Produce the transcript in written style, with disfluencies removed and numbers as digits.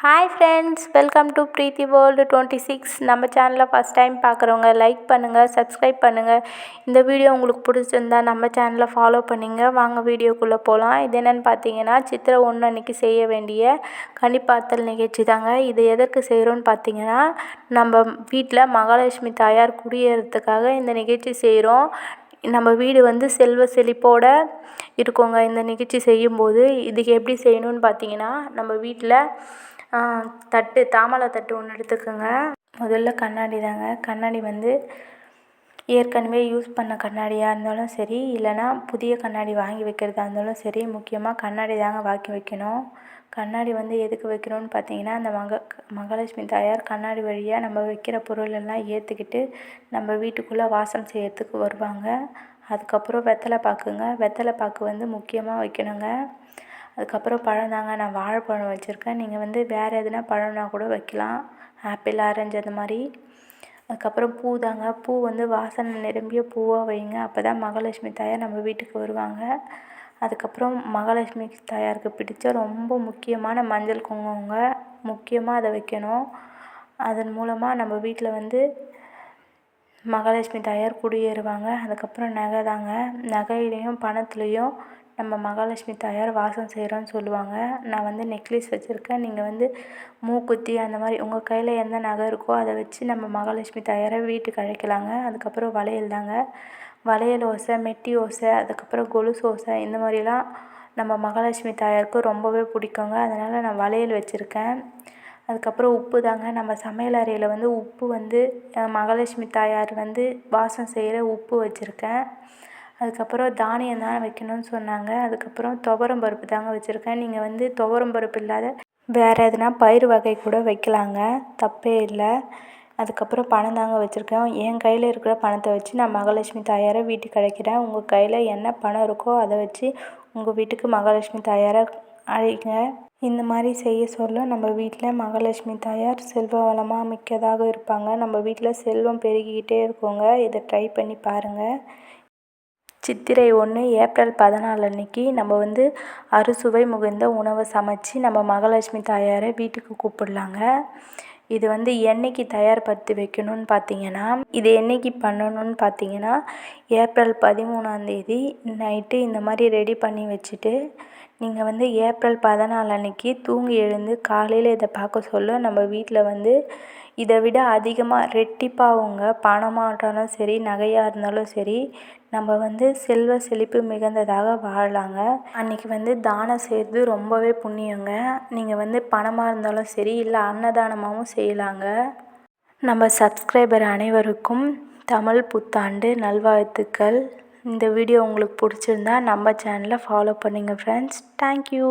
Hi friends, welcome to Preethi world 26. நம்ம சேனலை first time பார்க்குறவங்க லைக் பண்ணுங்கள், சப்ஸ்கிரைப் பண்ணுங்கள். இந்த வீடியோ உங்களுக்கு பிடிச்சிருந்தா நம்ம சேனலை ஃபாலோ பண்ணிங்க. வாங்க வீடியோக்குள்ளே போகலாம். இது என்னென்னு பார்த்தீங்கன்னா, சித்திரை 1 அன்றைக்கி செய்ய வேண்டிய கனிப்பாத்தல் நிகழ்ச்சி தாங்க. இது எதற்கு செய்கிறோன்னு பார்த்தீங்கன்னா, நம்ம வீட்டில் மகாலட்சுமி தாயார் குடியேறதுக்காக இந்த நிகழ்ச்சி செய்கிறோம். நம்ம வீடு வந்து செல்வ செழிப்போடு இருக்குங்க. இந்த நிகழ்ச்சி செய்யும்போது இதுக்கு எப்படி செய்யணும்னு பார்த்தீங்கன்னா, நம்ம வீட்டில் தாமலை தட்டு ஒன்று எடுத்துக்கோங்க. முதல்ல கண்ணாடி தாங்க. கண்ணாடி வந்து ஏற்கனவே யூஸ் பண்ண கண்ணாடியாக இருந்தாலும் சரி, இல்லைனா புதிய கண்ணாடி வாங்கி வைக்கிறதா இருந்தாலும் சரி, முக்கியமாக கண்ணாடி தாங்க வாங்கி வைக்கணும். கண்ணாடி வந்து எதுக்கு வைக்கணும்னு பார்த்தீங்கன்னா, அந்த மகாலட்சுமி தாயார் கண்ணாடி வழியாக நம்ம வைக்கிற பொருளெல்லாம் ஏற்றுக்கிட்டு நம்ம வீட்டுக்குள்ளே வாசம் செய்யறதுக்கு வருவாங்க. அதுக்கப்புறம் வெத்தலை பாக்குங்க. வெத்தலை பாக்கு வந்து முக்கியமாக வைக்கணுங்க. அதுக்கப்புறம் பழம் தாங்க. நான் வாழைப்பழம் வச்சுருக்கேன். நீங்கள் வந்து வேறு எதுனா பழம்னா கூட வைக்கலாம், ஆப்பிள், ஆரஞ்சு அந்த மாதிரி. அதுக்கப்புறம் பூ தாங்க. பூ வந்து வாசனை நிரம்பிய பூவாக வைங்க. அப்போ தான் மகாலட்சுமி தாயார் நம்ம வீட்டுக்கு வருவாங்க. அதுக்கப்புறம் மகாலட்சுமி தாயாருக்கு பிடிச்ச ரொம்ப முக்கியமான மஞ்சள் குங்குமங்க. முக்கியமாக அதை வைக்கணும். அதன் மூலமாக நம்ம வீட்டில் வந்து மகாலட்சுமி தாயார் குடியேறுவாங்க. அதுக்கப்புறம் நகை தாங்க. நகையிலையும் பணத்துலேயும் நம்ம மகாலட்சுமி தாயார் வாசம் செய்கிறோன்னு சொல்லுவாங்க. நான் வந்து நெக்லஸ் வச்சுருக்கேன். நீங்கள் வந்து மூக்குத்தி அந்த மாதிரி உங்கள் கையில் எந்த நகை இருக்கோ அதை வச்சு நம்ம மகாலட்சுமி தாயாரை வீட்டுக்கு அழைக்கலாங்க. அதுக்கப்புறம் வளையல் தாங்க. வளையல் ஓசை, மெட்டி ஓசை, அதுக்கப்புறம் கொலுசு ஓசை, இந்த மாதிரிலாம் நம்ம மகாலட்சுமி தாயாருக்கு ரொம்பவே பிடிக்குங்க. அதனால் நான் வளையல் வச்சுருக்கேன். அதுக்கப்புறம் உப்பு தாங்க. நம்ம சமையல் அறையில் வந்து உப்பு வந்து மகாலட்சுமி தாயார் வந்து வாசம் செய்கிற உப்பு வச்சுருக்கேன். அதுக்கப்புறம் தானியம் தான் வைக்கணும்னு சொன்னாங்க. அதுக்கப்புறம் துவரம் பருப்பு தாங்க வச்சுருக்கேன். நீங்கள் வந்து துவரம் பருப்பு இல்லாத வேறு எதுனா பயிறு வகை கூட வைக்கலாங்க, தப்பே இல்லை. அதுக்கப்புறம் பணம் தாங்க வச்சுருக்கேன். என் கையில் இருக்கிற பணத்தை வச்சு நான் மகாலட்சுமி தாயாரை வீட்டுக்கு அழைக்கிறேன். உங்கள் கையில் என்ன பணம் இருக்கோ அதை வச்சு உங்கள் வீட்டுக்கு மகாலட்சுமி தாயாரை அழைங்க. இந்த மாதிரி செய்ய சொல்ல நம்ம வீட்டில் மகாலட்சுமி தாயார் செல்வ வளமாக மிக்கதாக இருப்பாங்க. நம்ம வீட்டில் செல்வம் பெருகிக்கிட்டே இருக்குங்க. இதை ட்ரை பண்ணி பாருங்கள். சித்திரை 1 ஏப்ரல் 14 அன்றைக்கி நம்ம வந்து அறுசுவை மிகுந்த உணவை சமைச்சு நம்ம மகாலட்சுமி தாயாரை வீட்டுக்கு கூப்பிடலாங்க. இது வந்து என்னைக்கு தயார்படுத்தி வைக்கணும்னு பார்த்தீங்கன்னா, இது என்னைக்கு பண்ணணும்னு பார்த்தீங்கன்னா, ஏப்ரல் 13 நைட்டு இந்த மாதிரி ரெடி பண்ணி வச்சுட்டு, நீங்கள் வந்து ஏப்ரல் 14 அன்றைக்கி தூங்கி எழுந்து காலையில் இதை பார்க்க சொல்ல நம்ம வீட்டில் வந்து இதை விட அதிகமாக ரெட்டிப்பாகுங்க. பணமாக இருந்தாலும் சரி, நகையாக இருந்தாலும் சரி, நம்ம வந்து செல்வ செழிப்பு மிகுந்ததாக வாழலாங்க. அன்றைக்கி வந்து தானம் செய்கிறது ரொம்பவே புண்ணியங்க. நீங்கள் வந்து பணமாக இருந்தாலும் சரி, இல்லை அன்னதானமாகவும் செய்யலாங்க. நம்ம சப்ஸ்கிரைபர் அனைவருக்கும் தமிழ் புத்தாண்டு நல்வாழ்த்துக்கள். இந்த வீடியோ உங்களுக்கு பிடிச்சிருந்தா நம்ம சேனலை ஃபாலோ பண்ணுங்கள் ஃப்ரெண்ட்ஸ். தேங்க்யூ.